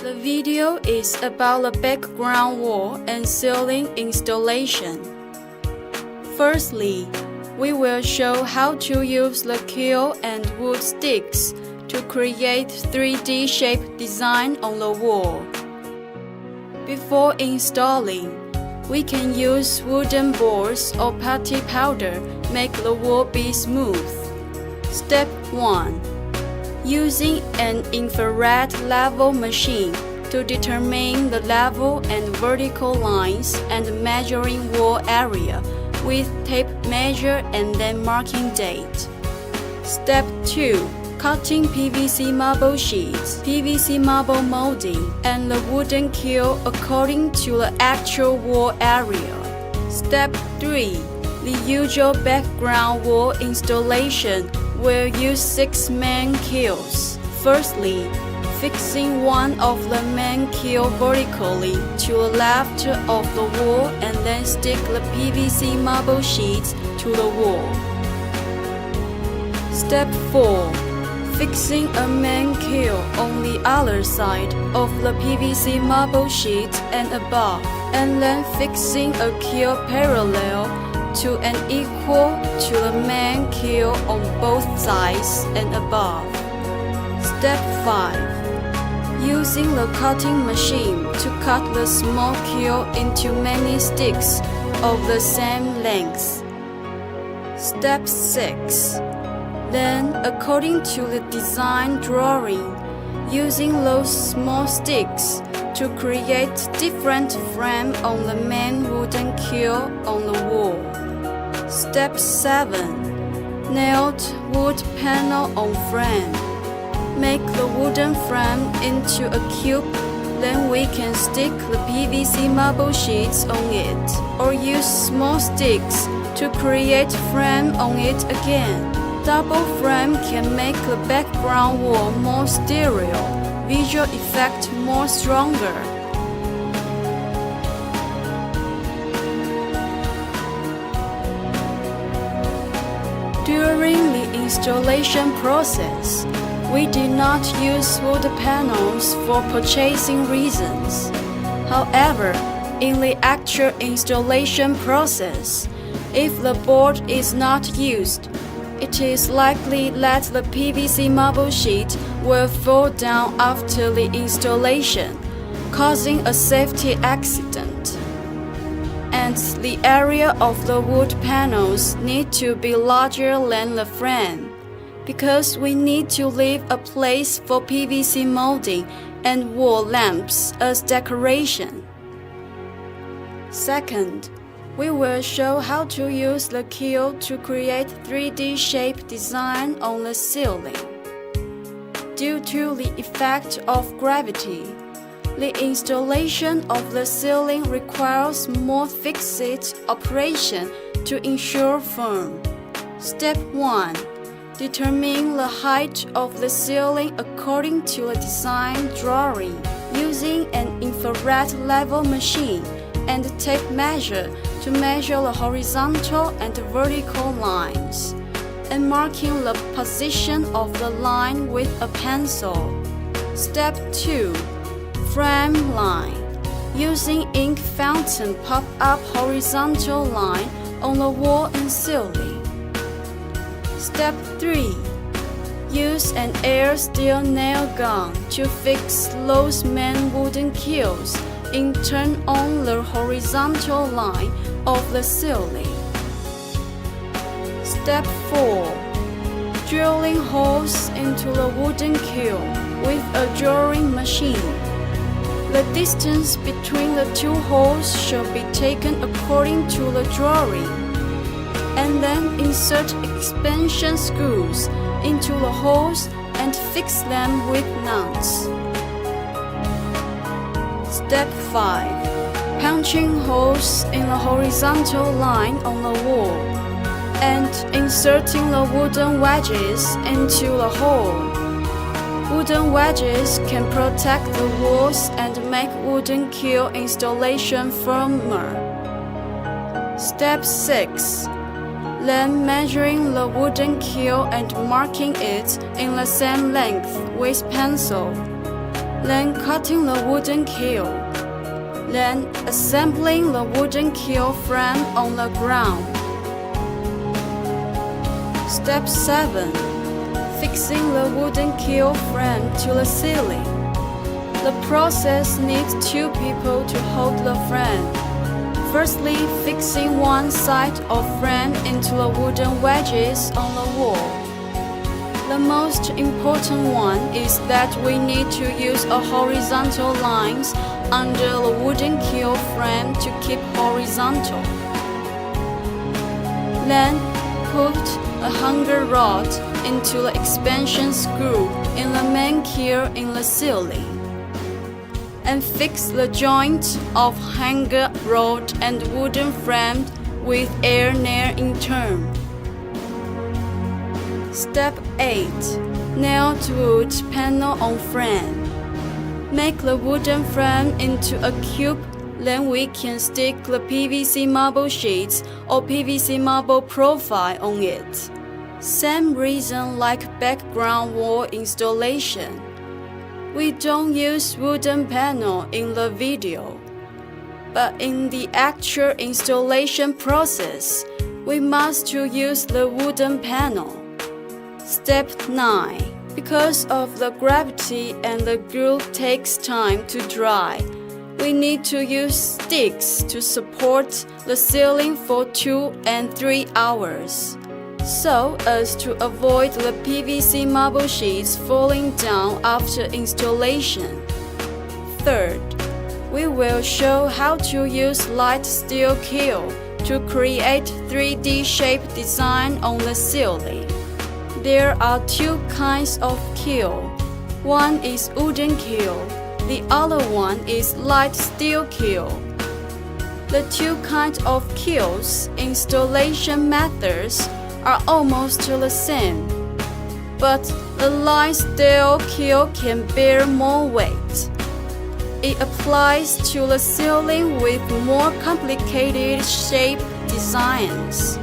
The video is about the background wall and ceiling installation. Firstly, we will show how to use the keel and wood sticks to create 3D shape design on the wall. Before installing, we can use wooden boards or putty powder make the wall be smooth. Step 1. Using an infrared level machine to determine the level and vertical lines and measuring wall area with tape measure and then marking date. Step 2. Cutting PVC marble sheets, PVC marble molding, and the wooden keel according to the actual wall area. Step 3. The usual background wall installation will use 6 main keels. Firstly, fixing one of the main keel vertically to the left of the wall and then stick the PVC marble sheets to the wall. Step 4. Fixing a main keel on the other side of the PVC marble sheet and above, and then fixing a keel parallel to and equal to the main keel on both sides and above. Step 5. Using the cutting machine to cut the small keel into many sticks of the same length. Step 6. Then, according to the design drawing, using those small sticks to create different frame on the main wooden keel on the wall. Step 7. Nailed wood panel on frame. Make the wooden frame into a cube, then we can stick the PVC marble sheets on it, or use small sticks to create frame on it again. Double frame can make the background wall more stereo, visual effect more stronger. During the installation process, we did not use wood panels for purchasing reasons. However, in the actual installation process, if the board is not used, it is likely that the PVC marble sheet will fall down after the installation, causing a safety accident. And the area of the wood panels need to be larger than the frame, because we need to leave a place for PVC molding and wall lamps as decoration. Second, we will show how to use the keel to create 3D shape design on the ceiling. Due to the effect of gravity, the installation of the ceiling requires more fixed operation to ensure firm. Step 1. Determine the height of the ceiling according to a design drawing using an infrared level machine and tape measure to measure the horizontal and vertical lines, and marking the position of the line with a pencil. Step 2. Frame line. Using ink fountain pop up horizontal line on the wall and ceiling. Step 3. Use an air steel nail gun to fix those main wooden keels and turn on the horizontal line of the ceiling. Step 4. Drilling holes into the wooden keel with a drilling machine. The distance between the two holes should be taken according to the drawing, and then insert expansion screws into the holes and fix them with nuts. Step 5. Punching holes in the horizontal line on the wall and inserting the wooden wedges into the hole. Wooden wedges can protect the walls and make wooden keel installation firmer. Step 6. Then measuring the wooden keel and marking it in the same length with pencil. then cutting the wooden keel, then assembling the wooden keel frame on the ground. Step 7. Fixing the wooden keel frame to the ceiling. The process needs 2 people to hold the frame. Firstly, fixing one side of frame into the wooden wedges on the wall. The most important one is that we need to use a horizontal lines under the wooden keel frame to keep horizontal. Then, put a hanger rod into the expansion screw in the main keel in the ceiling, and fix the joint of hanger rod and wooden frame with air nail in turn. Step 8. Nailed wood panel on frame. Make the wooden frame into a cube, then we can stick the PVC marble sheets or PVC marble profile on it. Same reason like background wall installation. We don't use wooden panel in the video, but in the actual installation process, we must use the wooden panel. Step 9. Because of the gravity and the glue takes time to dry, we need to use sticks to support the ceiling for 2 and 3 hours, so as to avoid the PVC marble sheets falling down after installation. Third, we will show how to use light steel keel to create 3D shape design on the ceiling. There are 2 kinds of keel. One is wooden keel, the other one is light steel keel. The 2 kinds of keels installation methods are almost the same, but the light steel keel can bear more weight. It applies to the ceiling with more complicated shape designs.